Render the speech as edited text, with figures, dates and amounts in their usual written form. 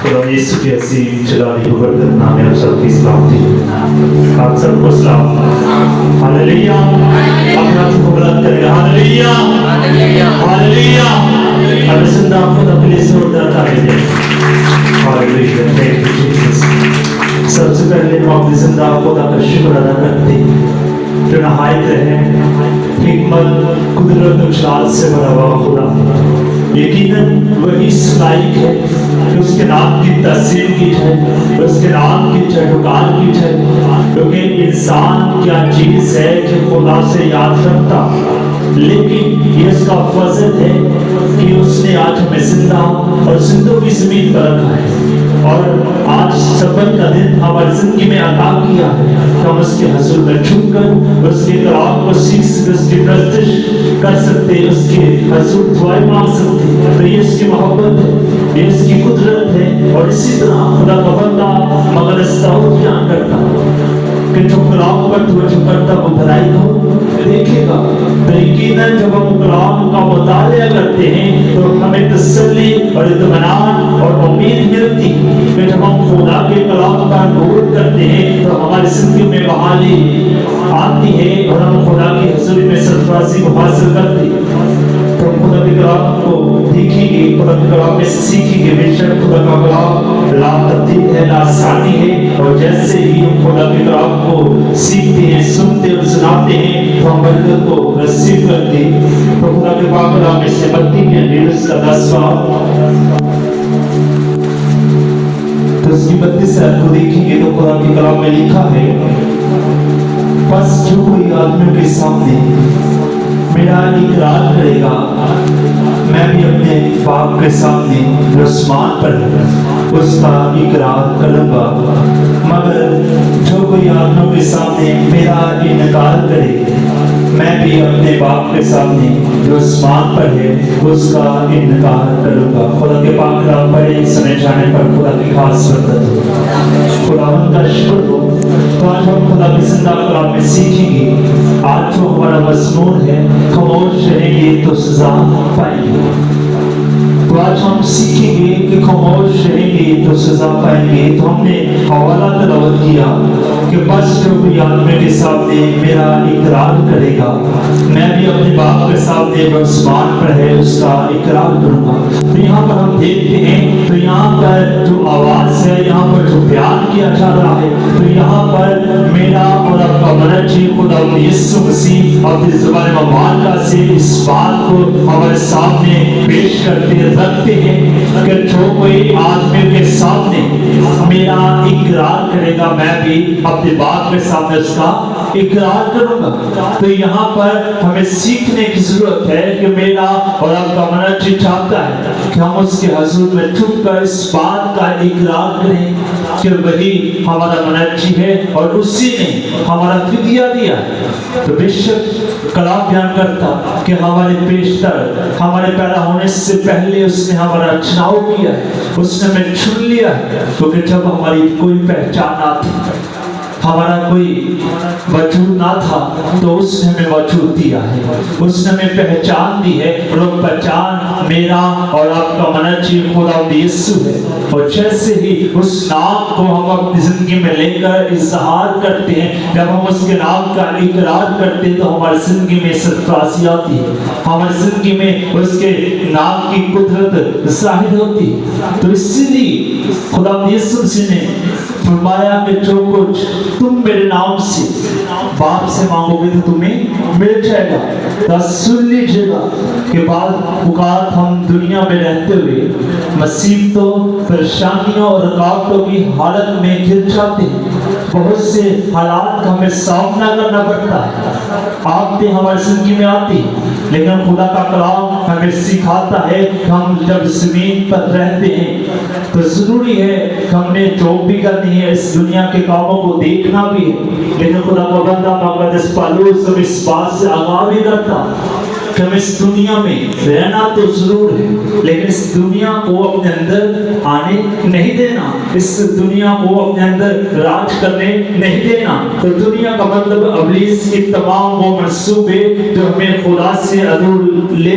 خدا یسوع کی عظیم جلالی کو برکت نام ہے، آپ سب کی سلامتی، آپ سب کو سلام۔ ہاللیلویا، اپنا تو بلند کریں، ہاللیلویا ہاللیلویا۔ اب زندہ خدا کے لیے زوردار تعریف دیں، ہاللیلویا، تھینک یو جیسس۔ سب سے پہلے ہم اپنے زندہ خدا کا شکر ادا کرتے ہیں جو نہایت رحم، حکمت، قدرت و جلال سے بھرا ہوا خدا۔ یقیناً وہی اس لائق ہے کہ اس کے نام کی تحسین کی جائے، اس کے نام کی چہٹکار کی جائے، کیونکہ انسان کیا چیز ہے کہ خدا سے یاد رکھتا، لیکن یہ اس کا فضل ہے کہ اس نے آج ہمیں زندہ اور زندوں کی زمین پر رکھا ہے، اور آج سبت کا دن ہماری زندگی میں عطا کیا ہے کہ ہم اس کے حضور میں جھک کر اس کے کلام کو سیکھ سکتے، اس کی پرستش کر سکتے، اس کے حضور دعائیں مانگ سکتے۔ تو یہ اس کی محبت ہے، یہ اس کی قدرت ہے، اور اسی طرح خدا کا بندہ مگر استعود بیان کرتا کہ جو کلام پر توجہ کرتا وہ بھلائی کو دیکھے گا۔ تو یقیناً جب ہم کلام کا مطالعہ کرتے ہیں تو ہمیں تسلی اور اطمینان اور امید ملتی کہ جب ہم خدا کے کلام پر غور کرتے ہیں تو ہماری زندگی میں بحالی آتی ہے اور ہم خدا کی حضوری میں سرفرازی کو حاصل کرتے ہیں۔ تو خدا کے کلام کو دیکھیں گے، خدا کے کلام میں سیکھیں گے۔ بے شک خدا کا کلام لا تبدیل ہے، لا ثانی ہے، اور جیسے ہی ہم خدا کے کلام کو سیکھتے ہیں، سنتے اور سناتے ہیں تو ہم برکت کو نصیب کرتے ہیں۔ تو خدا کے پاک کلام میں سے متی کے انجیل کا 10واں تو اس کی 32 آیت کو دیکھیں گے تو خدا کے کلام میں لکھا ہے، پس جو کوئی آدمیوں کے سامنے میرا اقرار کرے گا، میں بھی اپنے باپ کے سامنے جو آسمان پر ہے اس کا اقرار کروں گا، مگر جو کوئی آدمیوں کے سامنے میرا انکار کرے، میں بھی اپنے باپ کے سامنے جو آسمان پر ہے اس کا انکار کروں گا۔ خدا کے پاک کلام پڑھے، سنے جانے پر خدا کی خاص برکت ہو، خداوند کا شکر ہو۔ تو آج ہم خدا کے زندہ کلام میں سیکھیں گے۔ آج جو ہمارا مضمون ہے، خاموش رہیں گے تو سزا پائیں گے۔ تو آج ہم سیکھیں گے کہ خاموش رہیں گے تو سزا پائیں گے۔ تو ہم نے حوالہ تلاوت کیا کہ بس جو کوئی آدمی کے سامنے میرا اقرار کرے گا، میں بھی اپنے باپ کے سامنے جو آسمان پر ہے اس کا اقرار کروں گا۔ تو یہاں پر ہم دیکھتے ہیں، تو یہاں پر جو آواز ہے، یہاں پر جو بیان کیا جا رہا ہے، تو یہاں پر میرا اور آپ کا منجی خدا یسوع مسیح اپنی زبان مبارکہ سے اس بات کو ہمارے سامنے پیش کرتے رکھتے ہیں کہ جو کوئی آدمی کے سامنے میرا اقرار کرے گا، میں بھی اپنے باپ کے سامنے اس کا اقرار کروں گا۔ تو یہاں پر ہمیں سیکھنے کی ضرورت ہے کہ میرا اور آپ کا منجی چاہتا ہے کہ ہم اس کے حضور میں چھپ کر اس بات کا اقرار کریں کہ وہی ہمارا منجی ہے اور اسی نے ہمارا فدیہ دیا ہے۔ تو بے شک کلام بیان کرتا کہ ہمارے پیشتر، ہمارے پیدا ہونے سے پہلے اس نے ہمارا چناؤ کیا ہے، اس نے ہمیں چن لیا ہے، کیونکہ جب ہماری کوئی پہچان نہ تھی، ہمارا کوئی وجود نہ تھا، تو اس نے ہمیں وجود دیا ہے، اس نے ہمیں پہچان دی ہے، اور وہ پہچان میرا اور آپ کا منجی خدا یسوع ہے۔ اور جیسے ہی اس نام کو ہم اپنی زندگی میں لے کر اظہار کرتے ہیں، جب ہم اس کے نام کا اقرار کرتے ہیں تو ہماری زندگی میں سرفرازی آتی ہے، ہماری زندگی میں اس کے نام کی قدرت ظاہر ہوتی ہے۔ تو اسی لیے خدا یسوع نے فرمایا کہ جو کچھ تم میرے نام سے باپ سے مانگو گے تو تمہیں مل جائے گا۔ تو سن لیجیے گا کہ بعض اوقات ہم دنیا میں رہتے ہوئے مصیبتوں، پریشانیوں اور رکاوٹوں کی حالت میں گر جاتے ہیں، بہت سے حالات کا ہمیں سامنا کرنا پڑتا ہے، آفتے ہماری زندگی میں آتی، لیکن خدا کا کلام ہمیں سکھاتا ہے کہ ہم جب زمین پر رہتے ہیں تو ضروری ہے کہ ہم نے جو بھی کرنی ہے، اس دنیا کے کاموں کو دیکھنا بھی ہے، لیکن خدا کا بندہ مقدس پالوس ہم اس بات سے آگاہ بھی کرتا کہ ہم اس دنیا میں رہنا تو ضرور ہے، لیکن اس دنیا کو اپنے اندر آنے نہیں دینا، اس دنیا کو اپنے اندر راج کرنے نہیں دینا۔ تو دنیا کا مطلب ابلیس کے تمام وہ منصوبے جو ہمیں خدا سے دور لے